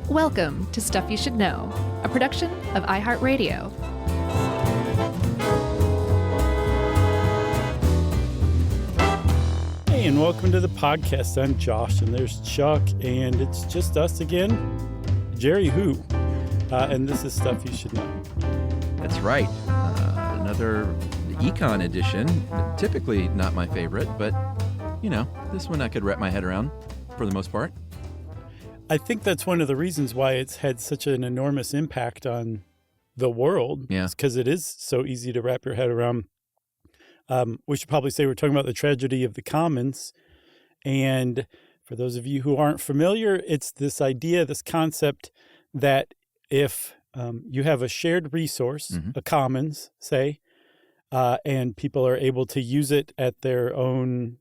Welcome to Stuff You Should Know, a production of iHeartRadio. Hey, and welcome to the podcast. I'm Josh, and there's Chuck, and it's just us again. Jerry who? And this is Stuff You Should Know. That's right. Another econ edition. Typically not my favorite, but, you know, this one I could wrap my head around for the most part. I think that's one of the reasons why it's had such an enormous impact on the world. Yeah. Because it is so easy to wrap your head around. We should probably say we're talking about the tragedy of the commons. And for those of you who aren't familiar, it's this idea, this concept that if you have a shared resource, a commons, say, and people are able to use it at their own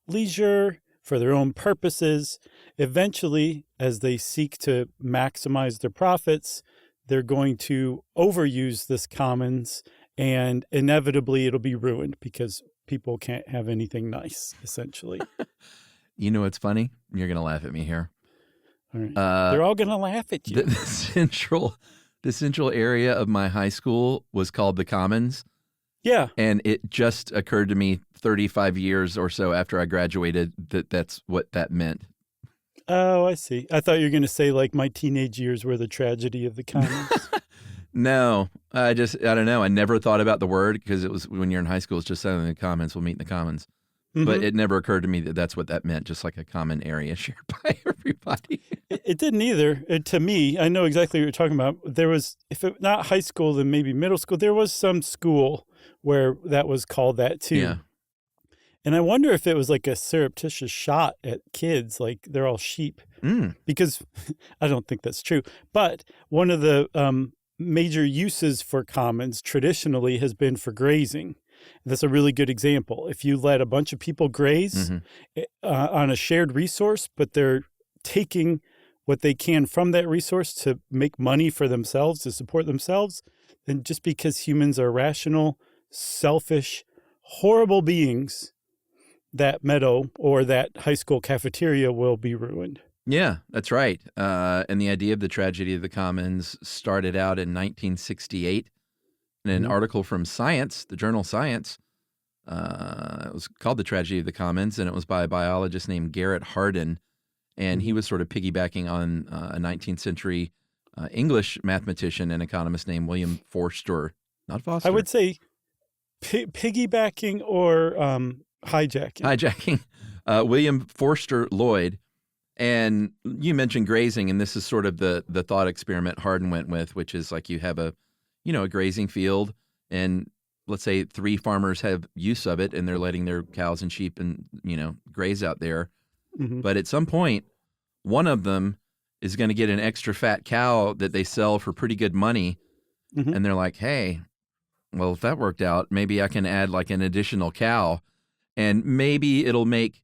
leisure, for their own purposes, eventually, as they seek to maximize their profits, they're going to overuse this commons, and inevitably it'll be ruined because people can't have anything nice, essentially. You know what's funny? You're going to laugh at me here. All right. They're all going to laugh at you. The central area of my high school was called the Commons. Yeah. And it just occurred to me 35 years or so after I graduated that that's what that meant. Oh, I see. I thought you were going to say like my teenage years were the tragedy of the commons. No, I don't know. I never thought about the word because it was when you're in high school, it's just saying the commons, we'll meet in the commons. But it never occurred to me that that's what that meant, just like a common area shared by everybody. It didn't either. To me, I know exactly what you're talking about. There was, if it, not high school, then maybe middle school, there was some school where that was called that too. Yeah. And I wonder if it was like a surreptitious shot at kids, like they're all sheep. Because I don't think that's true. But one of the major uses for commons traditionally has been for grazing. That's a really good example. If you let a bunch of people graze on a shared resource, but they're taking what they can from that resource to make money for themselves, to support themselves, then just because humans are rational, selfish, horrible beings, that meadow or that high school cafeteria will be ruined. Yeah, that's right. And the idea of the tragedy of the commons started out in 1968 in an article from Science, the journal Science. It was called The Tragedy of the Commons, and it was by a biologist named Garrett Hardin. And he was sort of piggybacking on a 19th century English mathematician and economist named William Forster, not Foster. I would say piggybacking or hijacking. Hijacking. William Forster Lloyd. And you mentioned grazing, and this is sort of the thought experiment Hardin went with, which is like you have a grazing field, and let's say 3 farmers have use of it, and they're letting their cows and sheep and graze out there. But at some point, one of them is going to get an extra fat cow that they sell for pretty good money, and they're like, hey, well, if that worked out, maybe I can add like an additional cow, and maybe it'll make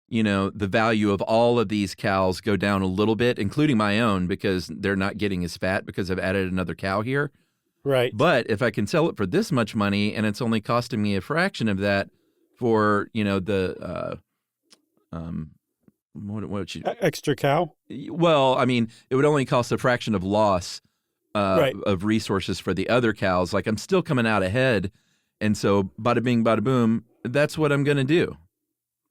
the value of all of these cows go down a little bit, including my own, because they're not getting as fat because I've added another cow here. Right. But if I can sell it for this much money and it's only costing me a fraction of that for, extra cow? Well, I mean, it would only cost a fraction of loss of resources for the other cows. Like I'm still coming out ahead. And so bada bing, bada boom, that's what I'm going to do.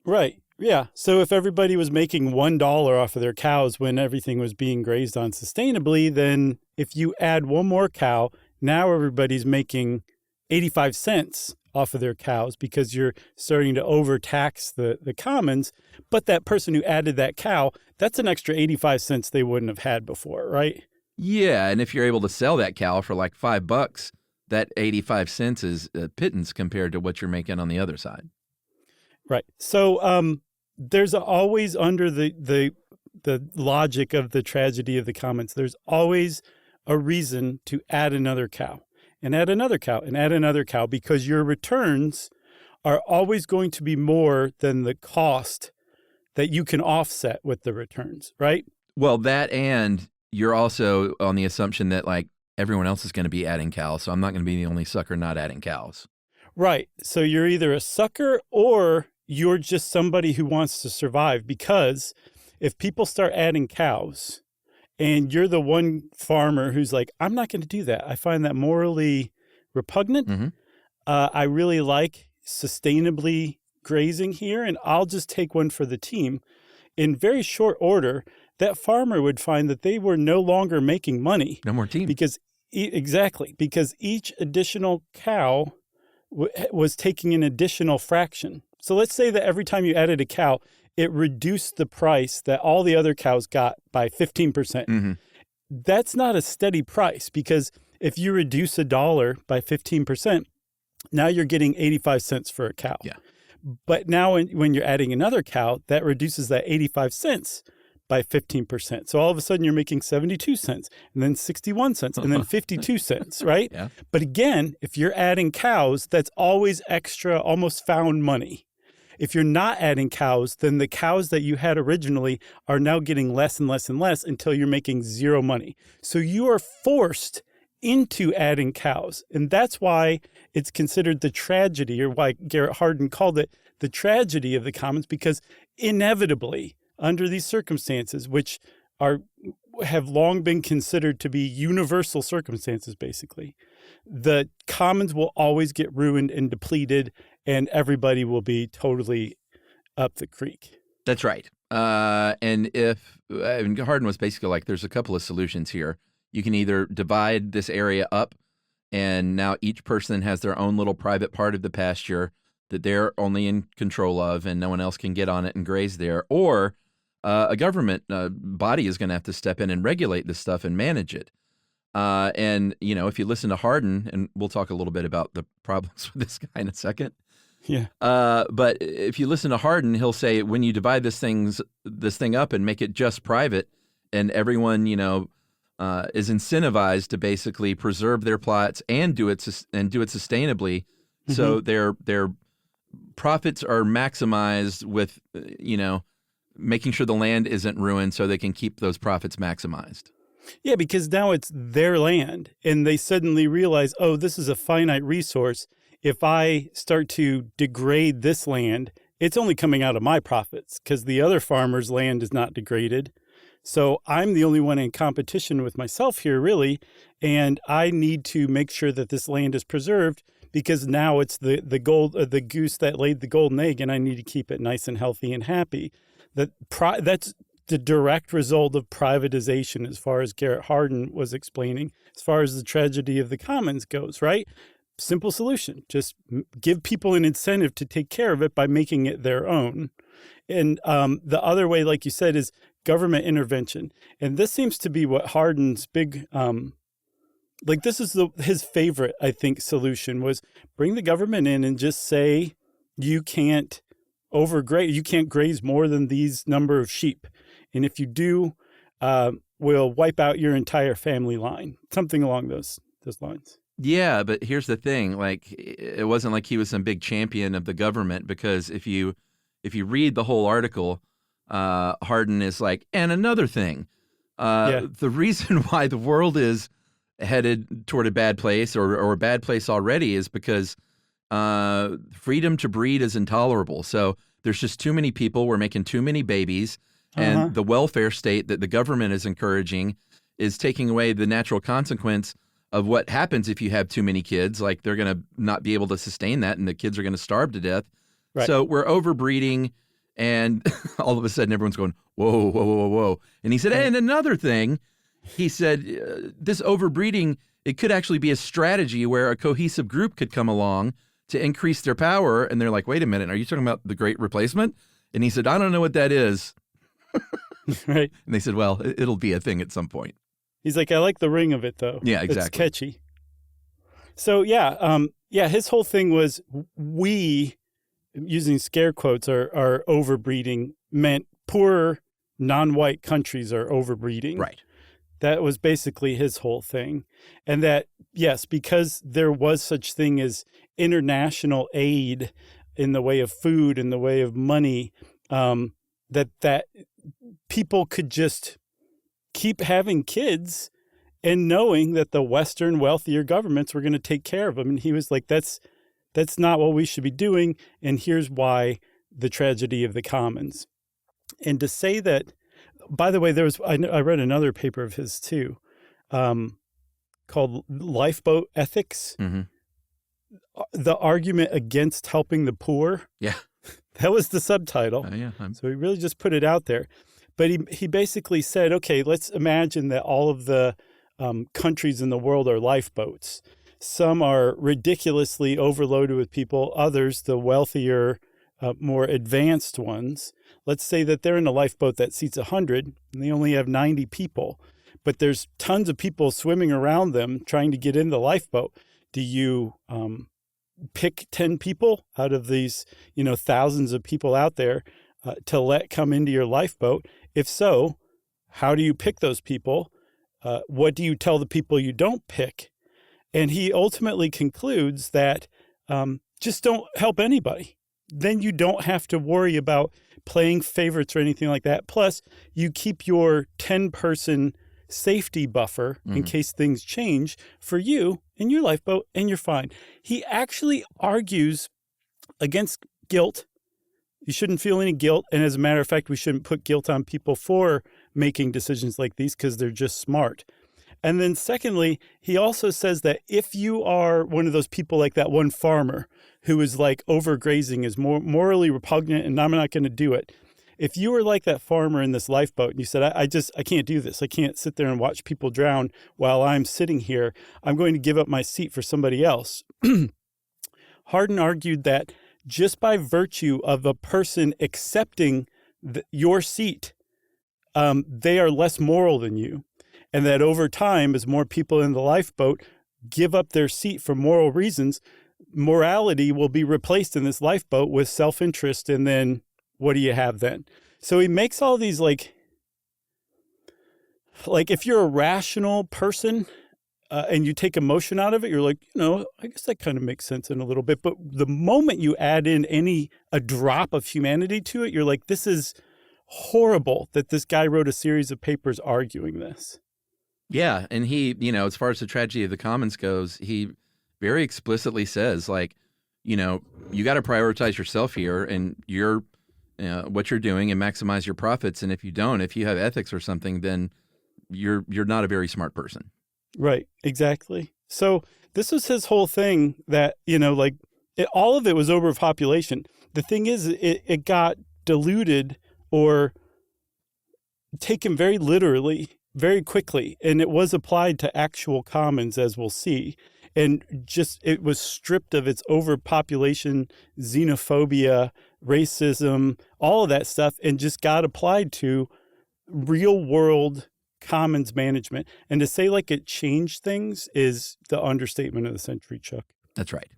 Right. Yeah. So if everybody was making $1 off of their cows when everything was being grazed on sustainably, then if you add one more cow, now everybody's making 85 cents off of their cows because you're starting to overtax the commons. But that person who added that cow, that's an extra 85 cents they wouldn't have had before, right? Yeah. And if you're able to sell that cow for like $5, that 85 cents is a pittance compared to what you're making on the other side. Right. So there's always, under the logic of the tragedy of the commons, there's always a reason to add another cow and add another cow and add another cow, because your returns are always going to be more than the cost that you can offset with the returns, right? Well, that, and you're also on the assumption that like everyone else is going to be adding cows, so I'm not going to be the only sucker not adding cows. Right. So you're either a sucker or you're just somebody who wants to survive, because if people start adding cows and you're the one farmer who's like, I'm not going to do that. I find that morally repugnant. Mm-hmm. I really like sustainably grazing here, and I'll just take one for the team. In very short order, that farmer would find that they were no longer making money. No more team. Because each additional cow was taking an additional fraction. So let's say that every time you added a cow, it reduced the price that all the other cows got by 15%. Mm-hmm. That's not a steady price, because if you reduce $1 by 15%, now you're getting 85 cents for a cow. Yeah. But now when you're adding another cow, that reduces that 85 cents by 15%. So all of a sudden you're making 72 cents, and then 61 cents, and then 52 cents, right? Yeah. But again, if you're adding cows, that's always extra, almost found money. If you're not adding cows, then the cows that you had originally are now getting less and less and less until you're making zero money. So you are forced into adding cows. And that's why it's considered the tragedy, or why Garrett Hardin called it the tragedy of the commons, because inevitably, under these circumstances, which have long been considered to be universal circumstances, basically, the commons will always get ruined and depleted, and everybody will be totally up the creek. That's right. And Hardin was basically like, there's a couple of solutions here. You can either divide this area up, and now each person has their own little private part of the pasture that they're only in control of, and no one else can get on it and graze there, or a government body is going to have to step in and regulate this stuff and manage it. And, if you listen to Hardin, and we'll talk a little bit about the problems with this guy in a second. Yeah. But if you listen to Hardin, he'll say when you divide this thing up and make it just private, and everyone, is incentivized to basically preserve their plots and do it sustainably, mm-hmm. so their profits are maximized with, making sure the land isn't ruined so they can keep those profits maximized. Yeah, because now it's their land, and they suddenly realize, oh, this is a finite resource. If I start to degrade this land, it's only coming out of my profits, because the other farmer's land is not degraded. So I'm the only one in competition with myself here, really, and I need to make sure that this land is preserved, because now it's the goose that laid the golden egg, and I need to keep it nice and healthy and happy. That's the direct result of privatization, as far as Garrett Hardin was explaining, as far as the tragedy of the commons goes, right? Simple solution. Just give people an incentive to take care of it by making it their own. And the other way, like you said, is government intervention. And this seems to be what Hardin's big, this is his favorite, I think, solution was bring the government in and just say, you can't overgraze, you can't graze more than these number of sheep. And if you do, we'll wipe out your entire family line. Something along those lines. Yeah, but here's the thing. Like, it wasn't like he was some big champion of the government, because if you read the whole article, Hardin is like, and another thing, the reason why the world is headed toward a bad place or a bad place already is because freedom to breed is intolerable. So there's just too many people. We're making too many babies. And the welfare state that the government is encouraging is taking away the natural consequence of what happens if you have too many kids. Like, they're going to not be able to sustain that, and the kids are going to starve to death. Right. So we're overbreeding, and all of a sudden everyone's going, whoa, whoa, whoa, whoa. And he said, and another thing, he said, this overbreeding, it could actually be a strategy where a cohesive group could come along to increase their power. And they're like, wait a minute, are you talking about the Great Replacement? And he said, I don't know what that is. Right. And they said, well, it'll be a thing at some point. He's like, I like the ring of it, though. Yeah, exactly. It's catchy. So, his whole thing was we, using scare quotes, are overbreeding, meant poor non-white countries are overbreeding. Right. That was basically his whole thing. And that, yes, because there was such thing as international aid in the way of food, in the way of money, that people could just keep having kids and knowing that the Western wealthier governments were going to take care of them. And he was like, that's not what we should be doing. And here's why: the tragedy of the commons. And to say that by the way, I read another paper of his too, called Lifeboat Ethics. Mm-hmm. The argument against helping the poor. Yeah. That was the subtitle. Yeah. So he really just put it out there. But he basically said, okay, let's imagine that all of the countries in the world are lifeboats. Some are ridiculously overloaded with people. Others, the wealthier, more advanced ones, let's say that they're in a lifeboat that seats 100 and they only have 90 people. But there's tons of people swimming around them trying to get in the lifeboat. Do you pick 10 people out of these, thousands of people out there to let come into your lifeboat? If so, how do you pick those people? What do you tell the people you don't pick? And he ultimately concludes that just don't help anybody. Then you don't have to worry about playing favorites or anything like that. Plus, you keep your 10-person safety buffer in case things change for you in your lifeboat, and you're fine. He actually argues against guilt. You shouldn't feel any guilt. And as a matter of fact, we shouldn't put guilt on people for making decisions like these because they're just smart. And then secondly, he also says that if you are one of those people like that one farmer who is like overgrazing, is more morally repugnant, and I'm not going to do it. If you were like that farmer in this lifeboat and you said, I can't do this. I can't sit there and watch people drown while I'm sitting here. I'm going to give up my seat for somebody else. Hardin argued that just by virtue of a person accepting your seat, they are less moral than you. And that over time, as more people in the lifeboat give up their seat for moral reasons, morality will be replaced in this lifeboat with self-interest. And then what do you have then? So he makes all these like if you're a rational person and you take emotion out of it, you're like, I guess that kind of makes sense in a little bit. But the moment you add in a drop of humanity to it, you're like, this is horrible that this guy wrote a series of papers arguing this. Yeah. And he, as far as the tragedy of the commons goes, he very explicitly says, you got to prioritize yourself here and what you're doing and maximize your profits. And if you have ethics or something, then you're not a very smart person. Right. Exactly. So this was his whole thing that, all of it was overpopulation. The thing is, it got diluted or taken very literally very quickly, and it was applied to actual commons, as we'll see. And it was stripped of its overpopulation, xenophobia, racism, all of that stuff, and just got applied to real world commons management. And to say it changed things is the understatement of the century, Chuck. That's right.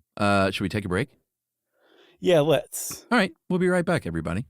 Should we take a break? Yeah, let's. All right. We'll be right back, everybody.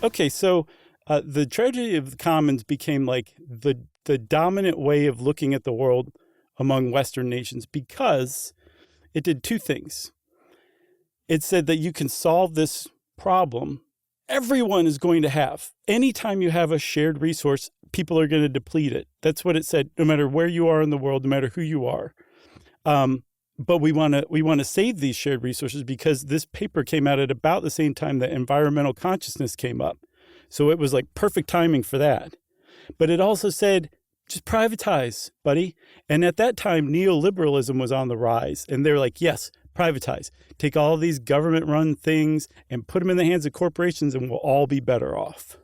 Okay, so the tragedy of the commons became the dominant way of looking at the world among Western nations because it did two things. It said that you can solve this problem. Everyone is going to have. Anytime you have a shared resource, people are going to deplete it. That's what it said, no matter where you are in the world, no matter who you are. But we want to save these shared resources because this paper came out at about the same time that environmental consciousness came up. So it was perfect timing for that. But it also said, just privatize, buddy. And at that time, neoliberalism was on the rise. And they're like, yes, privatize. Take all these government-run things and put them in the hands of corporations and we'll all be better off.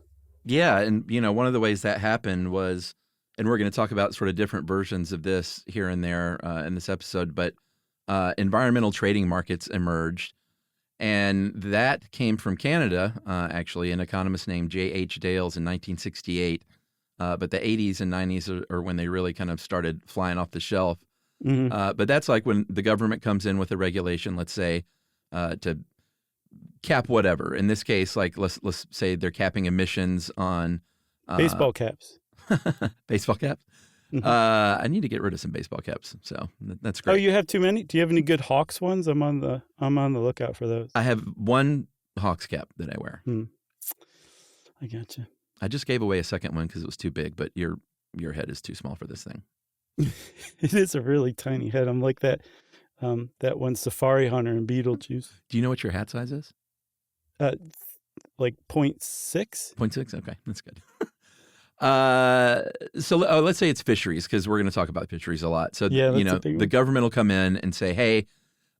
Yeah. And, one of the ways that happened was, and we're going to talk about sort of different versions of this here and there in this episode, but environmental trading markets emerged. And that came from Canada, actually, an economist named J.H. Dales in 1968. But the 80s and 90s are when they really kind of started flying off the shelf. Mm-hmm. But that's when the government comes in with a regulation, let's say, to cap whatever. In this case, like let's say they're capping emissions on baseball caps. Baseball caps. Mhm. I need to get rid of some baseball caps. So that's great. Oh, you have too many? Do you have any good Hawks ones? I'm on the lookout for those. I have one Hawks cap that I wear. I gotcha. I just gave away a second one because it was too big, but your head is too small for this thing. It is a really tiny head. I'm like that one Safari Hunter in Beetlejuice. Do you know what your hat size is? Like 0.6? 0.6? Okay, that's good. So let's say it's fisheries, because we're going to talk about fisheries a lot. So, Yeah, you that's know, a big the one. government will come in and say, hey,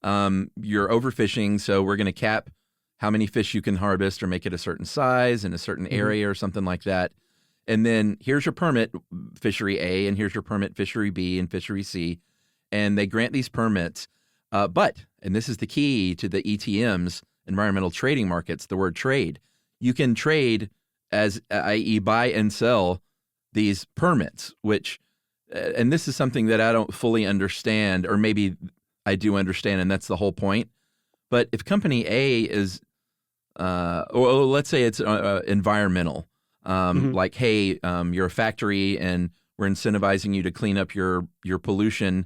you're overfishing, so we're going to cap how many fish you can harvest or make it a certain size in a certain area or something like that. And then here's your permit, fishery A, and here's your permit, fishery B and fishery C. And they grant these permits. But, and this is the key to the ETMs, environmental trading markets, the word trade, you can trade as, i.e. buy and sell these permits, which, and this is something that I don't fully understand, or maybe I do understand, and that's the whole point. But if company A is, or let's say it's environmental, like, hey, you're a factory and we're incentivizing you to clean up your pollution,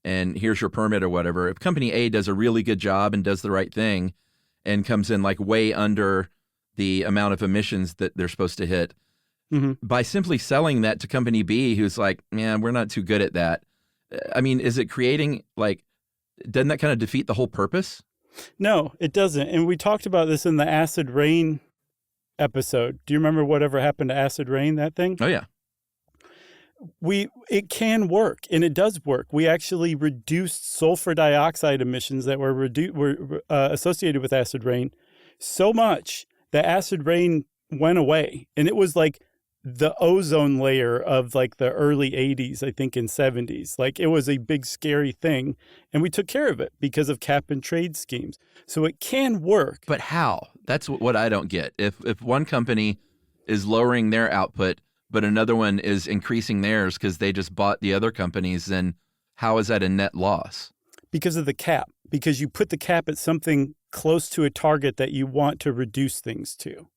and here's your permit or whatever. If company A does a really good job and does the right thing and comes in like way under the amount of emissions that they're supposed to hit, by simply selling that to company B, who's like, man, we're not too good at that. I mean, is it creating, like, doesn't that kind of defeat the whole purpose? No, it doesn't. And we talked about this in the acid rain episode. Do you remember whatever happened to acid rain, that thing? Oh, yeah. It can work, and it does work. We actually reduced sulfur dioxide emissions that were associated with acid rain so much that acid rain went away. And it was like the ozone layer of like the early 80s, I think in 70s. Like it was a big scary thing, and we took care of it because of cap and trade schemes. So it can work. But how? That's what I don't get. If one company is lowering their output, but another one is increasing theirs because they just bought the other companies, then how is that a net loss? Because of the cap. Because you put the cap at something close to a target that you want to reduce things to.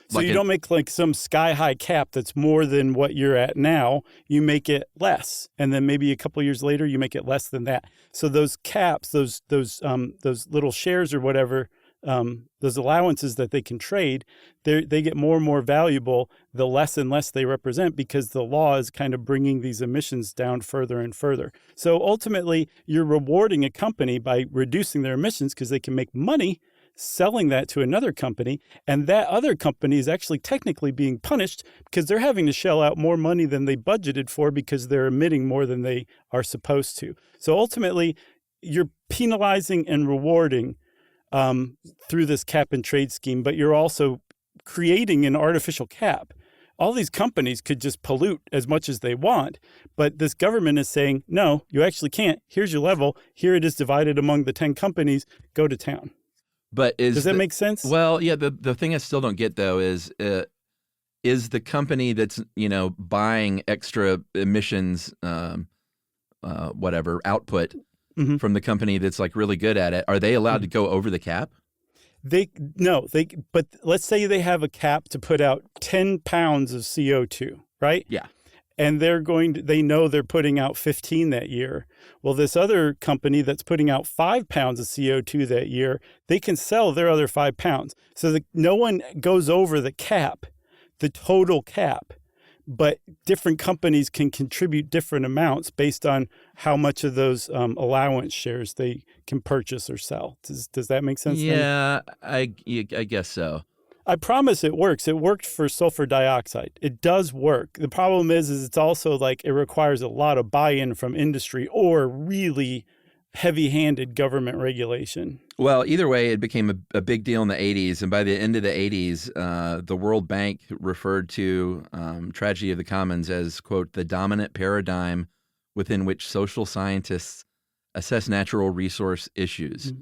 So Like you don't make like some sky-high cap that's more than what you're at now. You make it less, and then maybe a couple of years later, you make it less than that. So those caps, those little shares or whatever, those allowances that they can trade, they get more and more valuable the less and less they represent, because the law is kind of bringing these emissions down further and further. So ultimately, you're rewarding a company by reducing their emissions because they can make money selling that to another company, and that other company is actually technically being punished because they're having to shell out more money than they budgeted for because they're emitting more than they are supposed to. So ultimately, you're penalizing and rewarding through this cap and trade scheme, but you're also creating an artificial cap. All these companies could just pollute as much as they want, but this government is saying, no, you actually can't. Here's your level. Here it is divided among the 10 companies. Go to town. But does that make sense? Well, yeah. The thing I still don't get though is the company that's buying extra emissions, whatever output from the company that's like really good at it, are they allowed to go over the cap? But let's say they have a cap to put out 10 pounds of CO2, right? Yeah. And they know they're putting out 15 that year. Well, this other company that's putting out 5 pounds of CO2 that year, they can sell their other 5 pounds. So no one goes over the cap, the total cap, but different companies can contribute different amounts based on how much of those allowance shares they can purchase or sell. Does that make sense? Yeah, I guess so. I promise it works. It worked for sulfur dioxide. It does work. The problem is it's also like it requires a lot of buy-in from industry or really heavy-handed government regulation. Well, either way, it became a big deal in the 80s. And by the end of the 80s, the World Bank referred to tragedy of the commons as, quote, the dominant paradigm within which social scientists assess natural resource issues.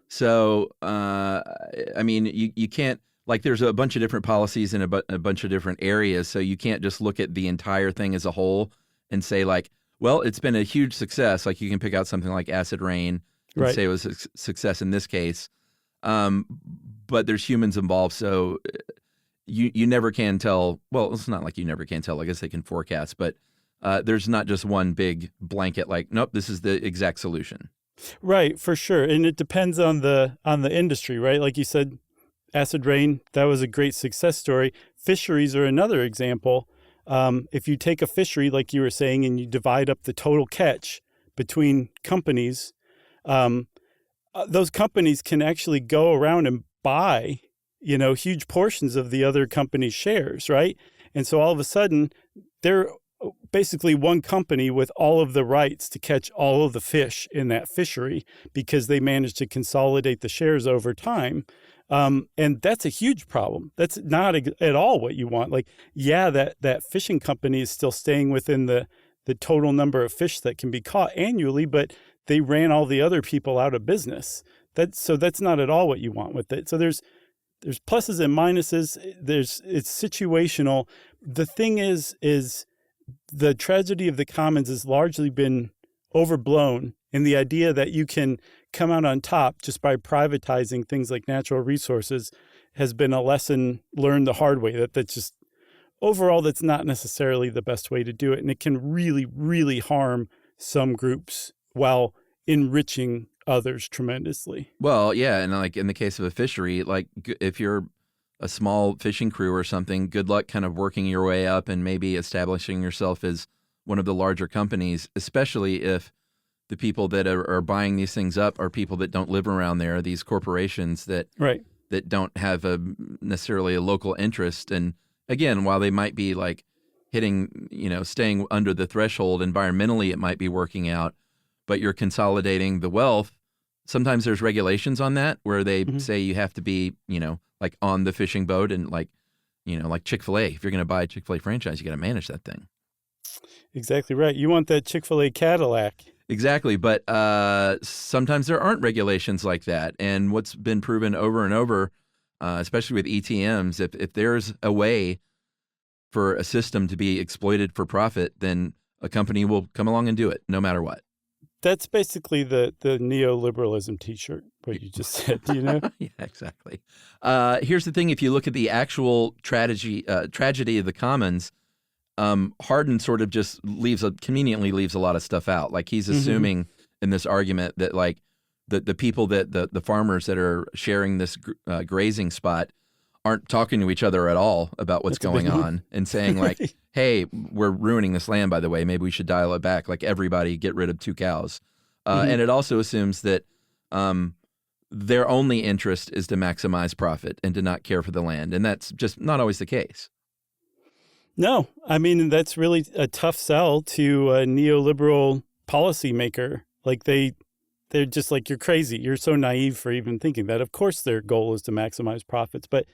So, I mean, you can't, like, there's a bunch of different policies in a bunch of different areas, so you can't just look at the entire thing as a whole and say, like, well, it's been a huge success. Like, you can pick out something like acid rain and say it was a success in this case. but there's humans involved, so you never can tell. Well, it's not like you never can tell. I guess they can forecast, but there's not just one big blanket like, nope, this is the exact solution. Right, for sure. And it depends on the industry, right? Like you said, acid rain, that was a great success story. Fisheries are another example. If you take a fishery, like you were saying, and you divide up the total catch between companies, those companies can actually go around and buy, huge portions of the other company's shares, right? And so all of a sudden, they're basically one company with all of the rights to catch all of the fish in that fishery because they managed to consolidate the shares over time. And that's a huge problem. That's not at all what you want. Like, yeah, that fishing company is still staying within the total number of fish that can be caught annually, but they ran all the other people out of business. So that's not at all what you want with it. So there's pluses and minuses. It's situational. The thing is the tragedy of the commons has largely been overblown in the idea that you can come out on top just by privatizing things like natural resources has been a lesson learned the hard way. That's just overall, that's not necessarily the best way to do it. And it can really, really harm some groups while enriching others tremendously. Well, yeah. And like in the case of a fishery, like if you're a small fishing crew or something, good luck kind of working your way up and maybe establishing yourself as one of the larger companies, especially if the people that are buying these things up are people that don't live around there, these corporations that don't have necessarily a local interest. And again, while they might be like hitting, staying under the threshold environmentally, it might be working out, but you're consolidating the wealth. Sometimes there's regulations on that where they say you have to be, like on the fishing boat and like Chick-fil-A. If you're going to buy a Chick-fil-A franchise, you got to manage that thing. Exactly right. You want that Chick-fil-A Cadillac. Exactly. But sometimes there aren't regulations like that. And what's been proven over and over, especially with ETMs, if there's a way for a system to be exploited for profit, then a company will come along and do it no matter what. That's basically the neoliberalism T-shirt, what you just said, Yeah, exactly. Here's the thing. If you look at the actual tragedy of the commons, Hardin sort of just conveniently leaves a lot of stuff out. Like he's assuming in this argument that like the people that the farmers that are sharing this grazing spot aren't talking to each other at all about what's going on and saying like, hey, we're ruining this land, by the way. Maybe we should dial it back. Like everybody get rid of 2 cows. And it also assumes that their only interest is to maximize profit and to not care for the land. And that's just not always the case. No, I mean, that's really a tough sell to a neoliberal policymaker. Like they're just like, you're crazy. You're so naive for even thinking that. Of course, their goal is to maximize profits. But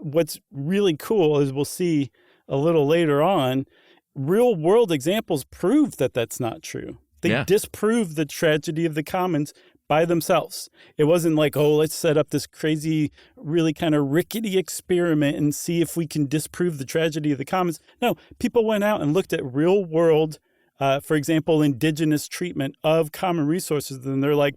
what's really cool is we'll see a little later on, real world examples prove that that's not true. They disprove the tragedy of the commons by themselves. It wasn't like, oh, let's set up this crazy, really kind of rickety experiment and see if we can disprove the tragedy of the commons. No, people went out and looked at real world, for example, indigenous treatment of common resources. And they're like,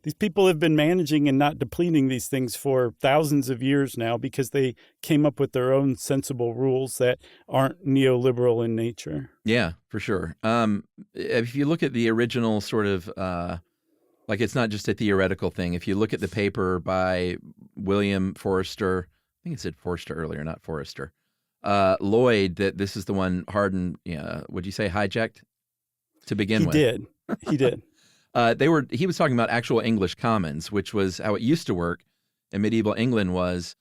these people have been managing and not depleting these things for thousands of years now because they came up with their own sensible rules that aren't neoliberal in nature. Yeah, for sure. If you look at the original sort of, like it's not just a theoretical thing. If you look at the paper by William Forster, I think it said Forster earlier, not Forrester, Lloyd, that this is the one Hardin, would you say hijacked to begin with? He did. He was talking about actual English commons, which was how it used to work in medieval England was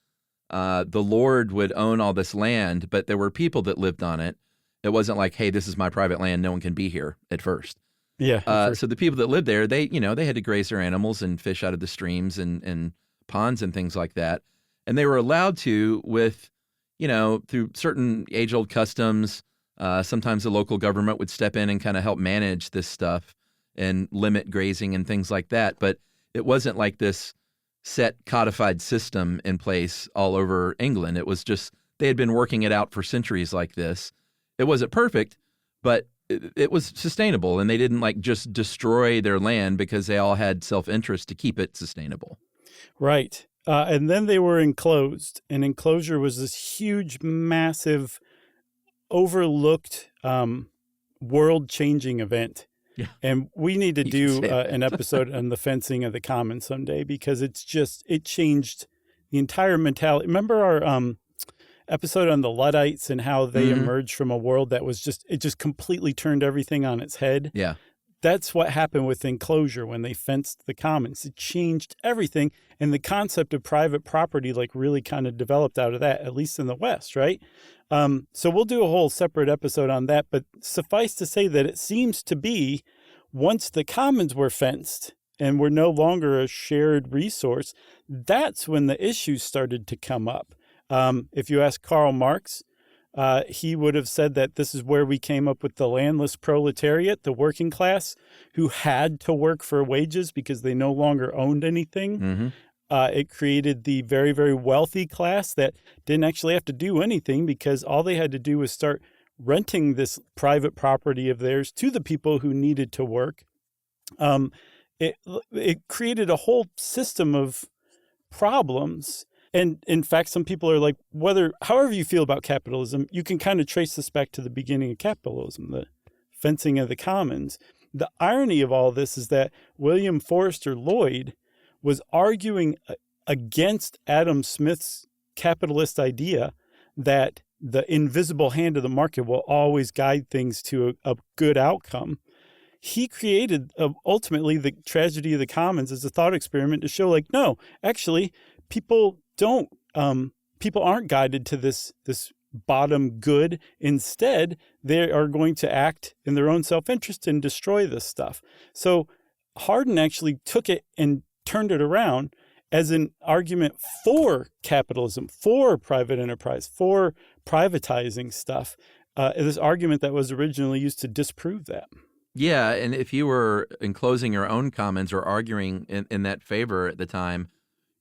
the lord would own all this land, but there were people that lived on it. It wasn't like, hey, this is my private land. No one can be here at first. Yeah. So the people that lived there, they had to graze their animals and fish out of the streams and ponds and things like that. And they were allowed to with, through certain age-old customs. Sometimes the local government would step in and kind of help manage this stuff and limit grazing and things like that. But it wasn't like this set codified system in place all over England. It was just, they had been working it out for centuries like this. It wasn't perfect, but it was sustainable, and they didn't like just destroy their land because they all had self-interest to keep it sustainable. Right. And then they were enclosed, and enclosure was this huge, massive, overlooked, world-changing event. Yeah. And we need to do say an episode on the fencing of the commons someday, because it changed the entire mentality. Remember our episode on the Luddites and how they emerged from a world that was it just completely turned everything on its head? Yeah. That's what happened with enclosure when they fenced the commons. It changed everything. And the concept of private property really kind of developed out of that, at least in the West, right? So we'll do a whole separate episode on that. But suffice to say that it seems to be, once the commons were fenced and were no longer a shared resource, that's when the issues started to come up. If you ask Karl Marx, he would have said that this is where we came up with the landless proletariat, the working class, who had to work for wages because they no longer owned anything. Mm-hmm. It created the very, very wealthy class that didn't actually have to do anything, because all they had to do was start renting this private property of theirs to the people who needed to work. It created a whole system of problems. And in fact, some people are like, however you feel about capitalism, you can kind of trace this back to the beginning of capitalism, the fencing of the commons. The irony of all this is that William Forster Lloyd was arguing against Adam Smith's capitalist idea that the invisible hand of the market will always guide things to a good outcome. He created ultimately the tragedy of the commons as a thought experiment to show, no, actually, people aren't guided to this bottom good. Instead, they are going to act in their own self-interest and destroy this stuff. So Hardin actually took it and turned it around as an argument for capitalism, for private enterprise, for privatizing stuff. This argument that was originally used to disprove that. Yeah, and if you were enclosing your own commons or arguing in that favor at the time,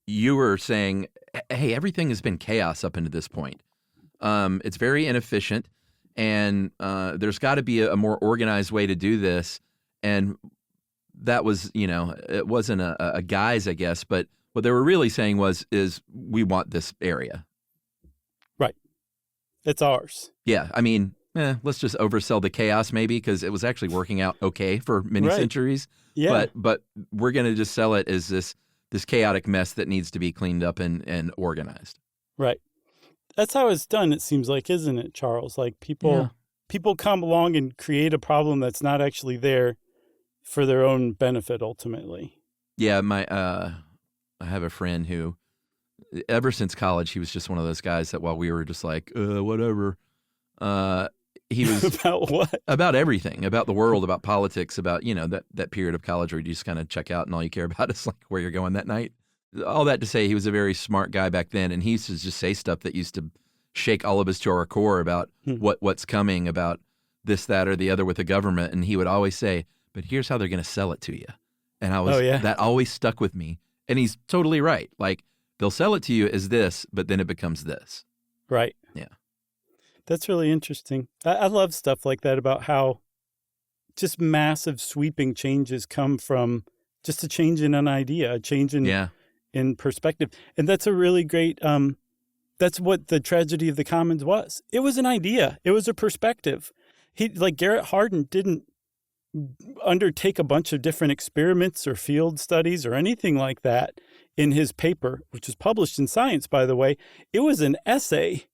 you were saying, hey, everything has been chaos up until this point. It's very inefficient, and there's got to be a more organized way to do this. And that was, it wasn't a guise, I guess, but what they were really saying is we want this area. Right. It's ours. Yeah. I mean, let's just oversell the chaos maybe, because it was actually working out okay for many centuries. Yeah. But we're going to just sell it as this chaotic mess that needs to be cleaned up and organized. Right. That's how it's done, it seems like, isn't it, Charles? People come along and create a problem that's not actually there for their own benefit, ultimately. Yeah, I have a friend who, ever since college, he was just one of those guys that while we were just like, whatever, he was about what? About everything, about the world, about politics, about, that period of college where you just kind of check out and all you care about is where you're going that night. All that to say, he was a very smart guy back then, and he used to just say stuff that used to shake all of us to our core about what's coming, about this, that, or the other with the government. And he would always say, but here's how they're going to sell it to you. And that always stuck with me. And he's totally right. They'll sell it to you as this, but then it becomes this. Right. Yeah. That's really interesting. I love stuff like that, about how just massive sweeping changes come from just a change in an idea, a change in perspective. And that's a really great, that's what the tragedy of the commons was. It was an idea. It was a perspective. Garrett Hardin didn't undertake a bunch of different experiments or field studies or anything like that in his paper, which was published in Science, by the way. It was an essay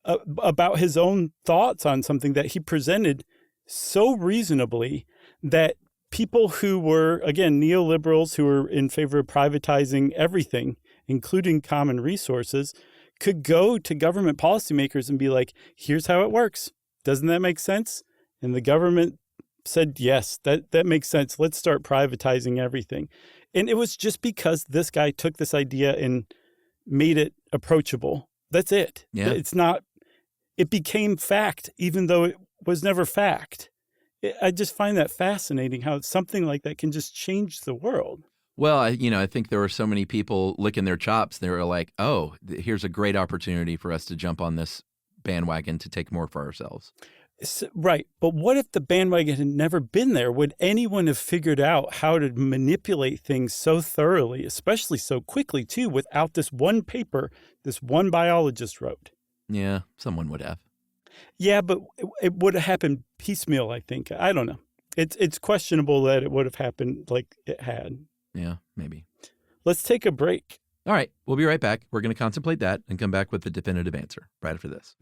about his own thoughts on something that he presented so reasonably that people who were, again, neoliberals who were in favor of privatizing everything, including common resources, could go to government policymakers and be like, here's how it works. Doesn't that make sense? And the government said, yes, that makes sense. Let's start privatizing everything. And it was just because this guy took this idea and made it approachable. That's it. Yeah. It became fact, even though it was never fact. I just find that fascinating, how something like that can just change the world. Well, I think there were so many people licking their chops. They were like, oh, here's a great opportunity for us to jump on this bandwagon to take more for ourselves. Right. But what if the bandwagon had never been there? Would anyone have figured out how to manipulate things so thoroughly, especially so quickly, too, without this one paper this one biologist wrote? Yeah, someone would have. Yeah, but it would have happened piecemeal, I think. I don't know. It's questionable that it would have happened like it had. Yeah, maybe. Let's take a break. All right, we'll be right back. We're going to contemplate that and come back with the definitive answer right after this.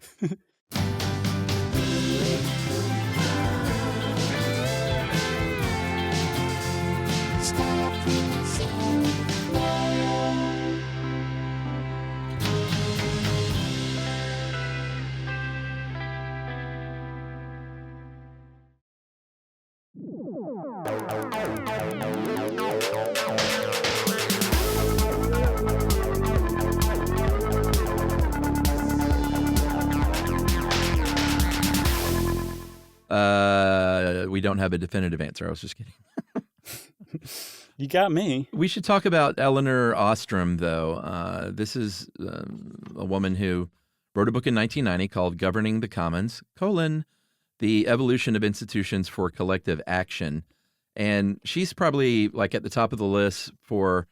We don't have a definitive answer. I was just kidding. You got me. We should talk about Eleanor Ostrom, though. This is a woman who wrote a book in 1990 called Governing the Commons, the Evolution of Institutions for Collective Action. And she's probably like at the top of the list for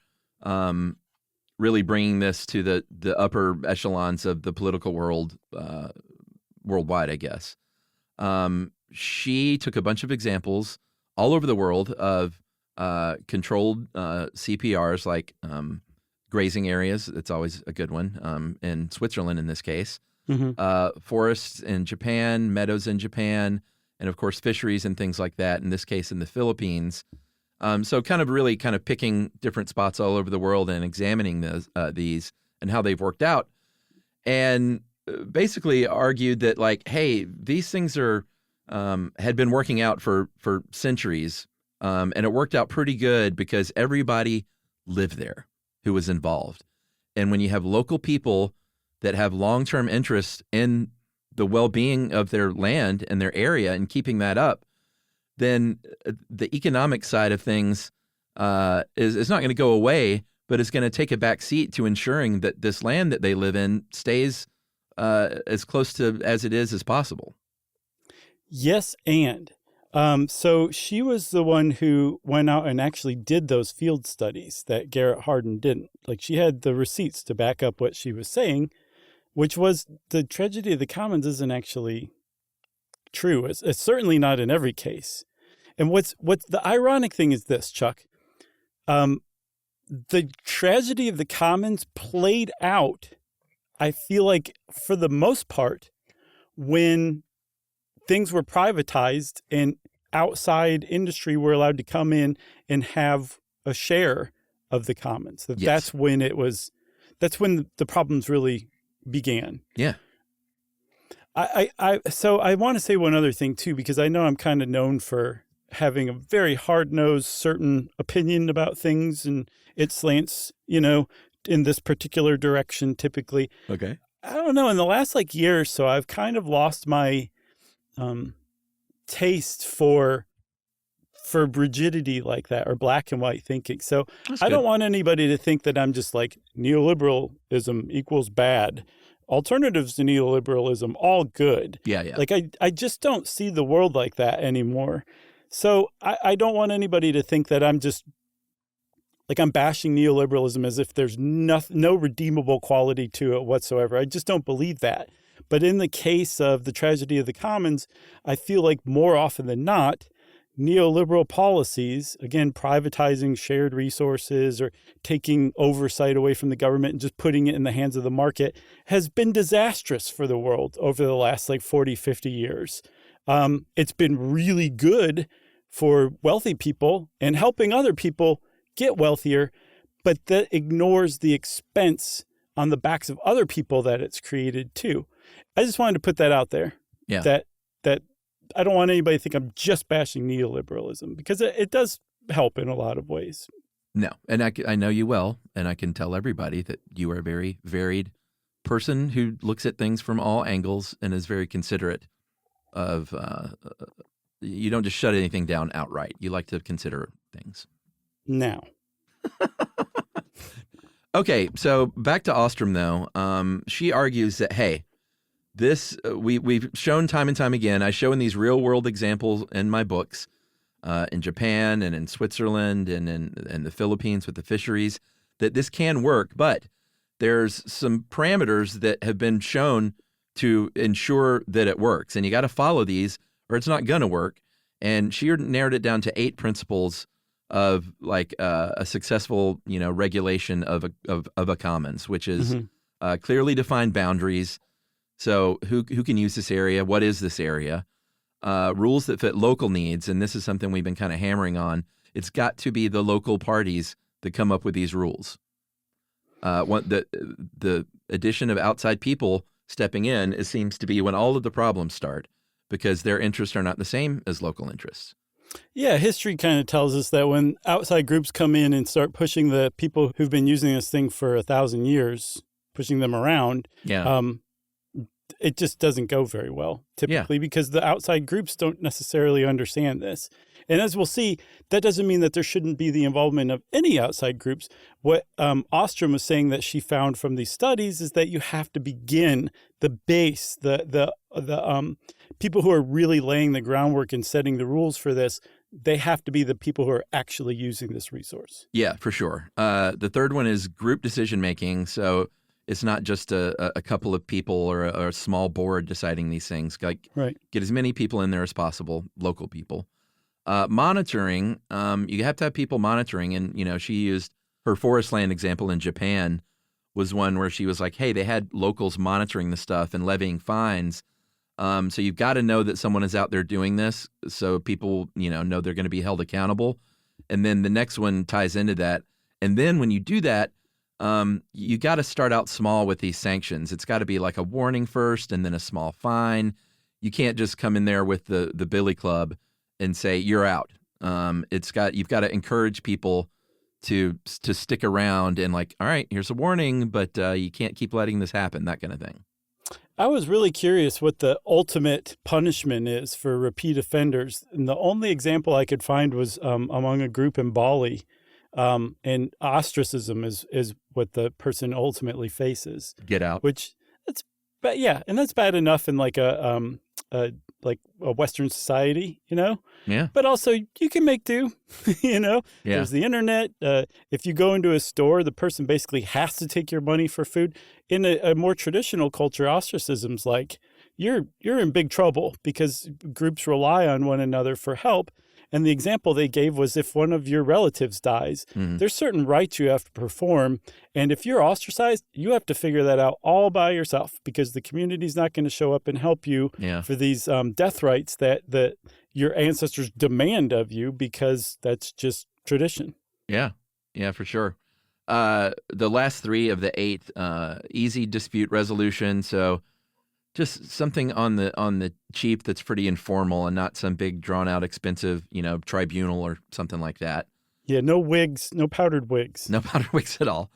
really bringing this to the upper echelons of the political world worldwide, I guess. She took a bunch of examples all over the world of controlled CPRs, like grazing areas. It's always a good one, in Switzerland in this case. Mm-hmm. Forests in Japan, meadows in Japan, and of course fisheries and things like that, in this case in the Philippines. So kind of picking different spots all over the world and examining these and how they've worked out. And basically argued that, like, hey, these things had been working out for centuries, and it worked out pretty good because everybody lived there who was involved. And when you have local people that have long-term interest in the well-being of their land and their area and keeping that up, then the economic side of things is not going to go away, but it's going to take a back seat to ensuring that this land that they live in stays as close to as it is as possible. Yes, and so she was the one who went out and actually did those field studies that Garrett Hardin didn't. Like, she had the receipts to back up what she was saying, which was the tragedy of the commons isn't actually true. It's certainly not in every case. And what's the ironic thing is this, Chuck. The tragedy of the commons played out, I feel like, for the most part, when things were privatized and outside industry were allowed to come in and have a share of the commons. Yes. That's when the problems really began. Yeah. So I want to say one other thing too, because I know I'm kind of known for having a very hard-nosed certain opinion about things, and it slants, in this particular direction typically. Okay. I don't know. In the last year or so, I've kind of lost my taste for rigidity like that, or black and white thinking. So I don't want anybody to think that I'm just like neoliberalism equals bad. Alternatives to neoliberalism, all good. Yeah. Like I just don't see the world like that anymore. So I don't want anybody to think that I'm just like I'm bashing neoliberalism as if there's no redeemable quality to it whatsoever. I just don't believe that. But in the case of the tragedy of the commons, I feel like more often than not, neoliberal policies, again, privatizing shared resources or taking oversight away from the government and just putting it in the hands of the market, has been disastrous for the world over the last 40, 50 years. It's been really good for wealthy people and helping other people get wealthier, but that ignores the expense on the backs of other people that it's created too. I just wanted to put that out there. Yeah. That I don't want anybody to think I'm just bashing neoliberalism, because it does help in a lot of ways. No, and I know you well, and I can tell everybody that you are a very varied person who looks at things from all angles and is very considerate of, you don't just shut anything down outright. You like to consider things. Now. Okay, so back to Ostrom, though. She argues that, hey, This we've shown time and time again. I show in these real world examples in my books, in Japan and in Switzerland and in the Philippines with the fisheries, that this can work, but there's some parameters that have been shown to ensure that it works. And you got to follow these or it's not going to work. And she narrowed it down to 8 principles of like a successful, regulation of a commons, which is clearly defined boundaries. So who can use this area? What is this area? Rules that fit local needs. And this is something we've been kind of hammering on. It's got to be the local parties that come up with these rules. The addition of outside people stepping in, it seems to be when all of the problems start, because their interests are not the same as local interests. Yeah, history kind of tells us that when outside groups come in and start pushing the people who've been using this thing for 1,000 years, pushing them around, it just doesn't go very well, typically, because the outside groups don't necessarily understand this. And as we'll see, that doesn't mean that there shouldn't be the involvement of any outside groups. What Ostrom was saying that she found from these studies is that you have to begin the base, the people who are really laying the groundwork and setting the rules for this. They have to be the people who are actually using this resource. Yeah, for sure. The third one is group decision making. So it's not just a couple of people or a small board deciding these things. Like, get as many people in there as possible, local people. Monitoring, you have to have people monitoring. And, she used her forest land example in Japan was one where she was like, hey, they had locals monitoring the stuff and levying fines. So you've got to know that someone is out there doing this so people, know they're going to be held accountable. And then the next one ties into that. And then when you do that, you got to start out small with these sanctions. It's got to be like a warning first and then a small fine. You can't just come in there with the billy club and say you're out. You've got to encourage people to stick around and like, all right, here's a warning, but you can't keep letting this happen, that kind of thing. I was really curious what the ultimate punishment is for repeat offenders. And the only example I could find was among a group in Bali. And ostracism is what the person ultimately faces. Get out. Which that's bad, yeah, and that's bad enough in like a Western society, Yeah. But also you can make do, Yeah. There's the internet. If you go into a store, the person basically has to take your money for food. In a more traditional culture, ostracism's like you're in big trouble because groups rely on one another for help. And the example they gave was if one of your relatives dies, there's certain rites you have to perform. And if you're ostracized, you have to figure that out all by yourself because the community's not going to show up and help you for these death rites that your ancestors demand of you because that's just tradition. Yeah, for sure. The last 3 of the 8, easy dispute resolution. So just something on the cheap that's pretty informal and not some big drawn out expensive, tribunal or something like that. Yeah, no wigs, no powdered wigs. No powdered wigs at all.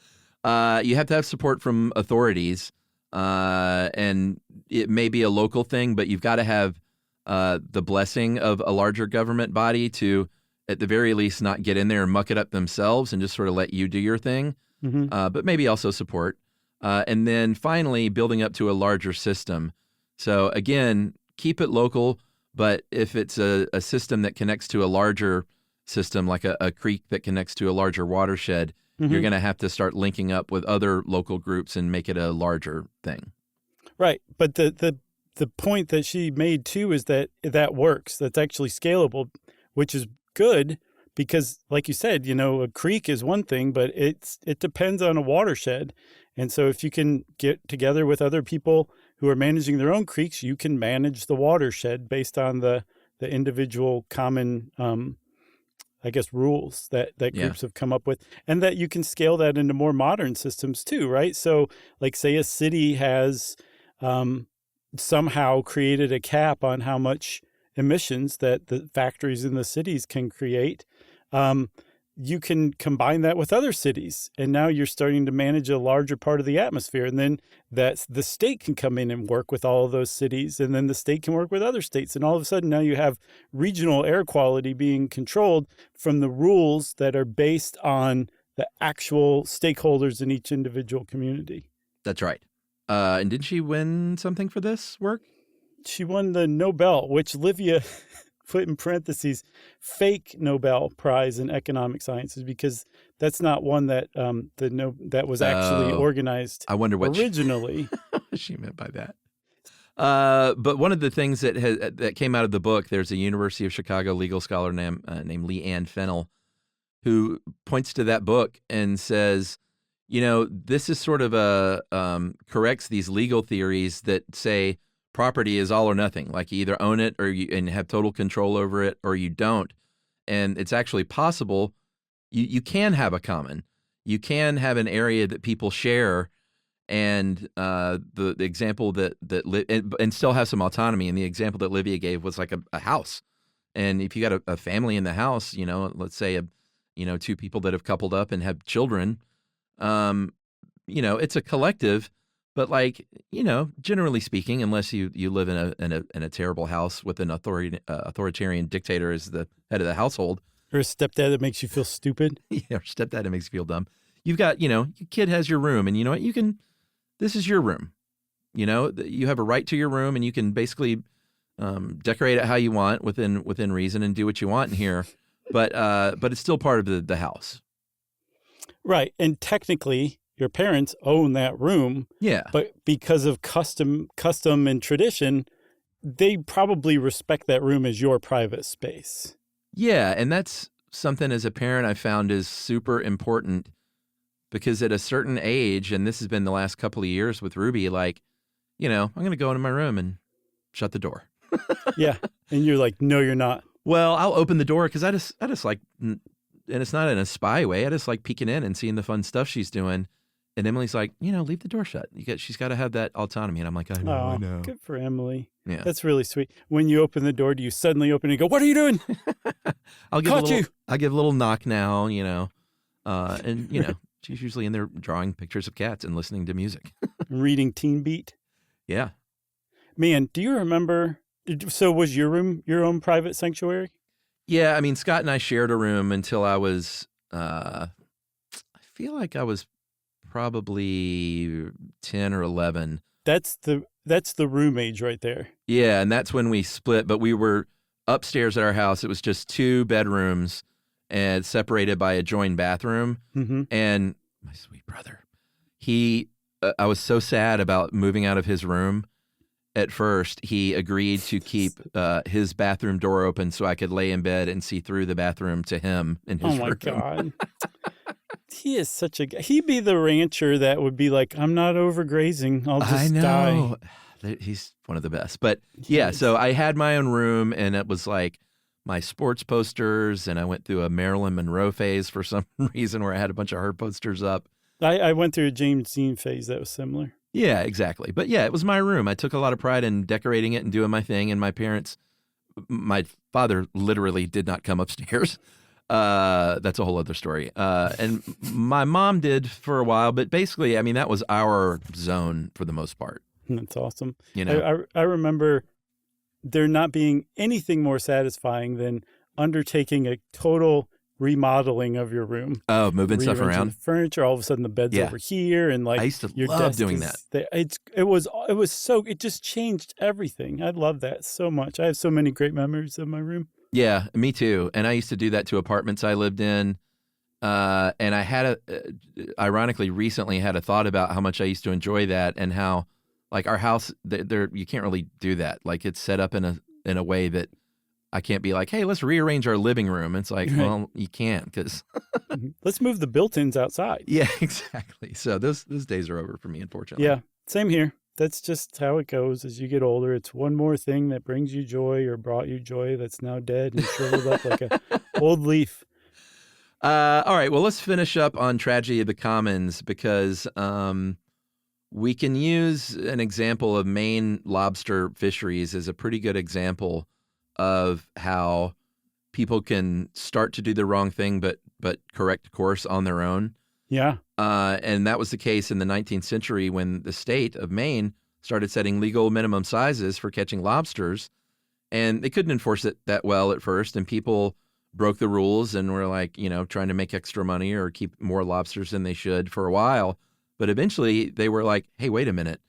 You have to have support from authorities, and it may be a local thing, but you've got to have the blessing of a larger government body to, at the very least, not get in there and muck it up themselves and just sort of let you do your thing, but maybe also support. And then finally, building up to a larger system. So again, keep it local, but if it's a system that connects to a larger system, like a creek that connects to a larger watershed, you're going to have to start linking up with other local groups and make it a larger thing. Right. But the point that she made, too, is that works. That's actually scalable, which is good. Because, like you said, a creek is one thing, but it depends on a watershed. And so if you can get together with other people who are managing their own creeks, you can manage the watershed based on the individual common, rules that groups have come up with. And that you can scale that into more modern systems too, right? So like say a city has somehow created a cap on how much emissions that the factories in the cities can create. You can combine that with other cities, and now you're starting to manage a larger part of the atmosphere. And then the state can come in and work with all of those cities, and then the state can work with other states. And all of a sudden now you have regional air quality being controlled from the rules that are based on the actual stakeholders in each individual community. That's right. And didn't she win something for this work? She won the Nobel, which Livia put in parentheses, fake Nobel Prize in Economic Sciences, because that's not one that that was actually organized. I wonder what originally she meant by that. But one of the things that came out of the book, there's a University of Chicago legal scholar named Lee Ann Fennell, who points to that book and says, this is sort of corrects these legal theories that say property is all or nothing. Like you either own it and have total control over it, or you don't. And it's actually possible you can have a common. You can have an area that people share, and the example and still have some autonomy. And the example that Livia gave was like a house. And if you got a family in the house, let's say two people that have coupled up and have children, it's a collective. But generally speaking, unless you live in a terrible house with an authoritarian dictator as the head of the household, or a stepdad that makes you feel stupid, or stepdad that makes you feel dumb, you've got your kid has your room, and you know what, this is your room, you have a right to your room, and you can basically decorate it how you want within reason and do what you want in here, but it's still part of the house, right? And technically, your parents own that room. Yeah. But because of custom and tradition, they probably respect that room as your private space. Yeah. And that's something as a parent I found is super important, because at a certain age, and this has been the last couple of years with Ruby, I'm going to go into my room and shut the door. Yeah. And you're like, no, you're not. Well, I'll open the door because I just like, and it's not in a spy way. I just like peeking in and seeing the fun stuff she's doing. And Emily's like, leave the door shut. She's got to have that autonomy. And I'm like, I know. Good for Emily. Yeah. That's really sweet. When you open the door, do you suddenly open and go, what are you doing? I'll give a little knock now, and she's usually in there drawing pictures of cats and listening to music. Reading Teen Beat. Yeah. Man, do you remember, so was your room your own private sanctuary? Yeah. I mean, Scott and I shared a room until I was, I feel like I was probably 10 or 11. That's the room age right there. Yeah, and that's when we split, but we were upstairs at our house. It was just 2 bedrooms and separated by a joined bathroom. Mm-hmm. And my sweet brother, I was so sad about moving out of his room. At first, he agreed to keep his bathroom door open so I could lay in bed and see through the bathroom to him in his room. Oh, my God. He is such a guy. He'd be the rancher that would be like, I'm not overgrazing. I'll just die. He's one of the best. But yeah, so I had my own room, and it was like my sports posters, and I went through a Marilyn Monroe phase for some reason where I had a bunch of her posters up. I went through a James Dean phase that was similar. Yeah, exactly. But yeah, it was my room. I took a lot of pride in decorating it and doing my thing. And my father literally did not come upstairs. That's a whole other story. And my mom did for a while, but basically, I mean, that was our zone for the most part. That's awesome. I remember there not being anything more satisfying than undertaking a total remodeling of your room. Oh, moving stuff around. Furniture, all of a sudden the bed's over here, and like I used to love doing that. It just changed everything. I love that so much. I have so many great memories of my room. Yeah, me too. And I used to do that to apartments I lived in. And I had ironically recently had a thought about how much I used to enjoy that, and how like our house, you can't really do that. Like it's set up in a way that I can't be like, hey, let's rearrange our living room. It's like, well, you can't, because let's move the built-ins outside. Yeah, exactly. So those days are over for me, unfortunately. Yeah, same here. That's just how it goes as you get older. It's one more thing that brings you joy or brought you joy that's now dead and shriveled up like an old leaf. All right. Well, let's finish up on Tragedy of the Commons, because we can use an example of Maine lobster fisheries as a pretty good example of how people can start to do the wrong thing, but correct course on their own. Yeah. And that was the case in the 19th century when the state of Maine started setting legal minimum sizes for catching lobsters. And they couldn't enforce it that well at first. And people broke the rules and were like, trying to make extra money or keep more lobsters than they should for a while. But eventually they were like, hey, wait a minute.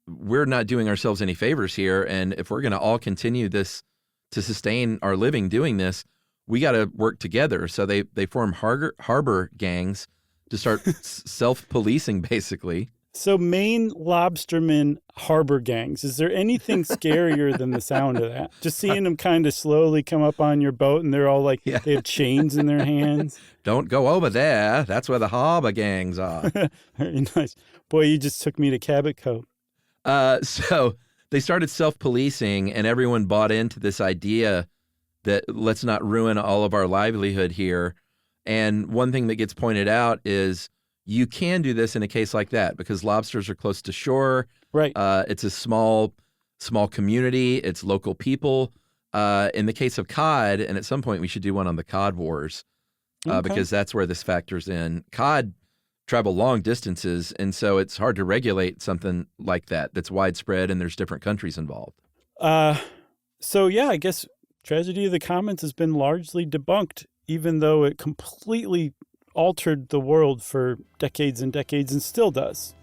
we're not doing ourselves any favors here. And if we're going to all continue this to sustain our living doing this, we got to work together. So they form harbor gangs to start self-policing, basically. So Maine lobstermen harbor gangs. Is there anything scarier than the sound of that? Just seeing them kind of slowly come up on your boat and they're all like, they have chains in their hands. Don't go over there. That's where the harbor gangs are. Very nice. Boy, you just took me to Cabot Cove. So they started self-policing and everyone bought into this idea that let's not ruin all of our livelihood here. And one thing that gets pointed out is you can do this in a case like that because lobsters are close to shore. Right. It's a small community. It's local people. In the case of cod, and at some point we should do one on the cod wars because that's where this factors in. Cod travel long distances, and so it's hard to regulate something like that that's widespread and there's different countries involved. So, yeah, I guess Tragedy of the Commons has been largely debunked, even though it completely altered the world for decades and decades and still does.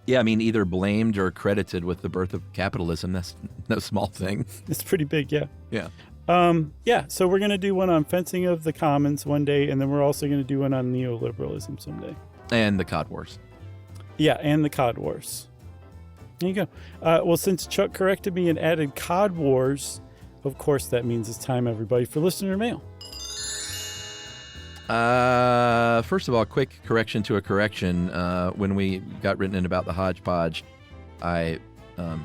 Yeah, I mean, either blamed or credited with the birth of capitalism. That's no small thing. It's pretty big, yeah. Yeah. So we're going to do one on fencing of the commons one day, and then we're also going to do one on neoliberalism someday. And the cod wars. Yeah, and the cod wars. There you go. Well, since Chuck corrected me and added cod wars, of course that means it's time, everybody, for listener mail. First of all, quick correction to a correction. When we got written in about the hodgepodge, I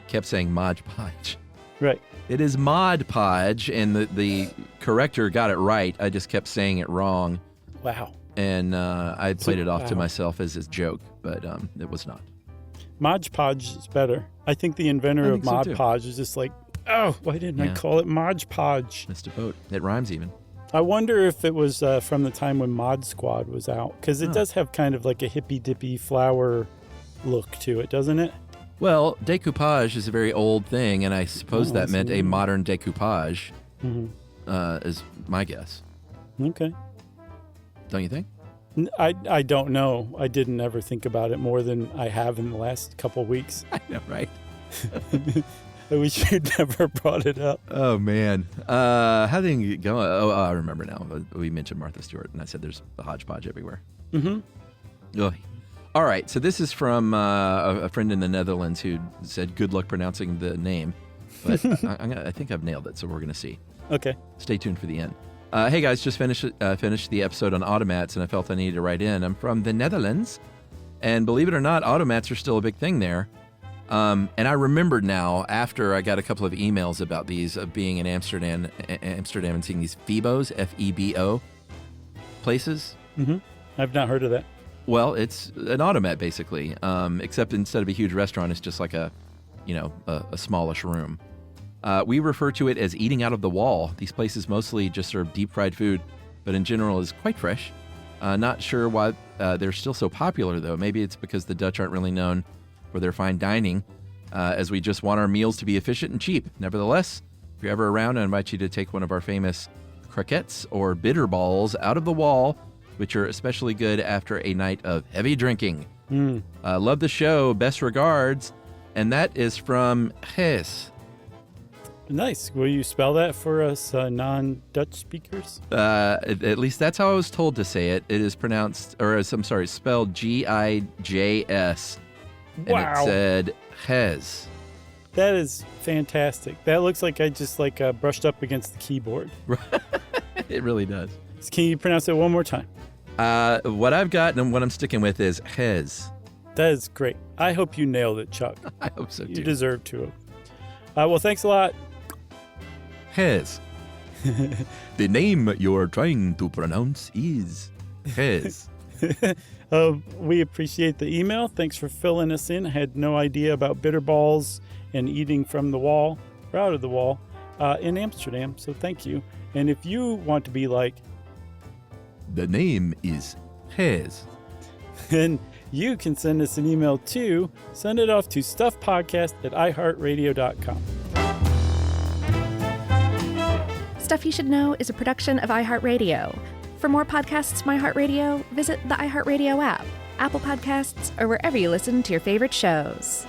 kept saying Mod Podge. Right. It is Mod Podge, and the corrector got it right. I just kept saying it wrong. Wow. And I played it off to myself as a joke, but it was not. Mod Podge is better. I think the inventor of Mod Podge is just like, oh, why didn't I call it Mod Podge? Missed a boat. It rhymes even. I wonder if it was from the time when Mod Squad was out, because it does have kind of like a hippy-dippy flower look to it, doesn't it? Well, decoupage is a very old thing, and I suppose that meant a modern decoupage, is my guess. Okay. Don't you think? I don't know. I didn't ever think about it more than I have in the last couple weeks. I know, right? I wish you'd never brought it up. Oh, man. How did it go? Oh, I remember now. We mentioned Martha Stewart, and I said there's a hodgepodge everywhere. Mm-hmm. Oh. All right. So this is from a friend in the Netherlands who said, good luck pronouncing the name. But I think I've nailed it, so we're going to see. Okay. Stay tuned for the end. Hey, guys, just finished the episode on automats, and I felt I needed to write in. I'm from the Netherlands, and believe it or not, automats are still a big thing there. And I remembered now, after I got a couple of emails about these, of being in Amsterdam and seeing these FEBOs, F-E-B-O, places. Mm-hmm. I've not heard of that. Well, it's an automat, basically, except instead of a huge restaurant, it's just like a smallish room. We refer to it as eating out of the wall. These places mostly just serve deep-fried food, but in general is quite fresh. Not sure why they're still so popular, though. Maybe it's because the Dutch aren't really known for their fine dining, as we just want our meals to be efficient and cheap. Nevertheless, if you're ever around, I invite you to take one of our famous croquettes or bitter balls out of the wall, which are especially good after a night of heavy drinking. Love the show. Best regards. And that is from Hes. Nice. Will you spell that for us non-Dutch speakers? At least that's how I was told to say it. It is pronounced, spelled G-I-J-S. Wow. And it said Hes. That is fantastic. That looks like I just brushed up against the keyboard. It really does. Can you pronounce it one more time? What I've got and what I'm sticking with is Hes. That is great. I hope you nailed it, Chuck. I hope so, too. You deserve to. Well, thanks a lot. Hes. The name you're trying to pronounce is Hes. We appreciate the email. Thanks for filling us in. I had no idea about bitter balls and eating from the wall, or out of the wall, in Amsterdam, so thank you. And if you want to be like, the name is Hes, then you can send us an email too. Send it off to stuffpodcast@iheartradio.com. Stuff You Should Know is a production of iHeartRadio. For more podcasts from iHeartRadio, visit the iHeartRadio app, Apple Podcasts, or wherever you listen to your favorite shows.